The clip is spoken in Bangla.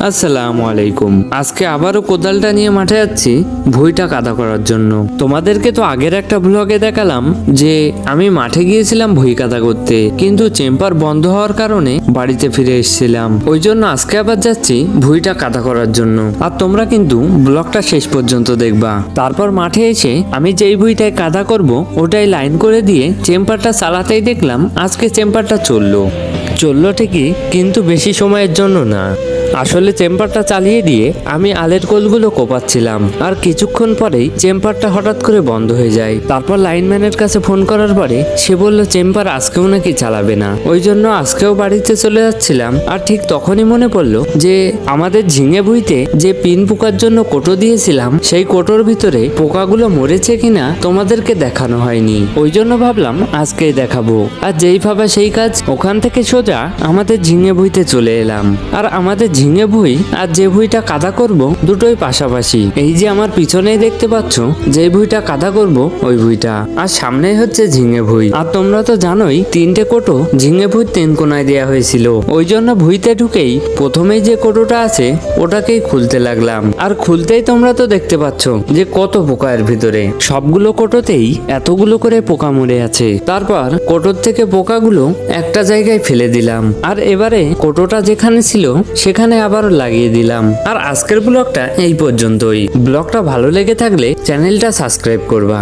আসসালামু আলাইকুম। আজকে আবারও কোদালটা নিয়ে মাঠে যাচ্ছি ভুঁইটা কাদা করার জন্য। তোমাদেরকে তো আগের একটা ব্লগে দেখালাম যে আমি মাঠে গিয়েছিলাম ভুঁই কাদা করতে, কিন্তু চেম্বার বন্ধ হওয়ার কারণে বাড়িতে ফিরে এসেছিলাম। ওই জন্য আজকে আবার যাচ্ছি ভুঁইটা কাদা করার জন্য। আর তোমরা কিন্তু ব্লগটা শেষ পর্যন্ত দেখবা। তারপর মাঠে এসে আমি যেই ভুঁইটায় কাদা করব ওটাই লাইন করে দিয়ে চেম্বারটা চালাতেই দেখলাম আজকে চেম্বারটা চললো ঠিকই, কিন্তু বেশি সময়ের জন্য না। আসলে চেম্বারটা চালিয়ে দিয়ে আমি আলের কোলগুলো কোপাচ্ছিলাম, আর কিছুক্ষণ পরেই চেম্বারটা হঠাৎ করে বন্ধ হয়ে যায়। তারপর লাইনম্যানের কাছে ফোন করার পরে সে বলল চেম্বার আজকেও নাকি চালাবে না। ওই জন্য আজকেও বাড়িতে চলে যাচ্ছিলাম। আর ঠিক তখনই মনে পড়লো যে আমাদের ঝিঙে ভুঁইতে যে পিন পোকার জন্য কোটো দিয়েছিলাম সেই কোটোর ভিতরে পোকাগুলো মরেছে কিনা তোমাদেরকে দেখানো হয়নি। ওই জন্য ভাবলাম আজকেই দেখাবো। আর যেই ভাবা সেই কাজ, ওখান থেকে সোজা আমাদের ঝিঙে ভুঁইতে চলে এলাম। আর আমাদের ঝিঙে ভুঁই আর যে ভুঁইটা কাদা করব দুটোই পাশাপাশি। এই যে আমার পিছনেই দেখতে পাচ্ছ যে ভুঁইটা কাদা করব ওই ভুঁইটা, আর সামনেই হচ্ছে ঝিঙে ভুঁই। আর তোমরা তো জানোই 3টে কোটো ঝিঙে ভুঁই 3 কোনায় দেওয়া হয়েছিল। ওই জন্য ভুঁইতে ঢুকেই প্রথমেই যে কোটোটা আছে ওটাকেই খুলতে লাগলাম। আর খুলতেই তোমরা তো দেখতে পাচ্ছ যে কত পোকা এর ভিতরে। সবগুলো কোটোতেই এতগুলো করে পোকা মরে আছে। তারপর কোটোর থেকে পোকাগুলো একটা জায়গায় ফেলে দিলাম, আর এবারে কোটোটা যেখানে ছিল সেখানে আবার লাগিয়ে দিলাম। আর আজকের ব্লগটা এই পর্যন্তই। ব্লগটা ভালো লেগে থাকলে চ্যানেলটা সাবস্ক্রাইব করবা।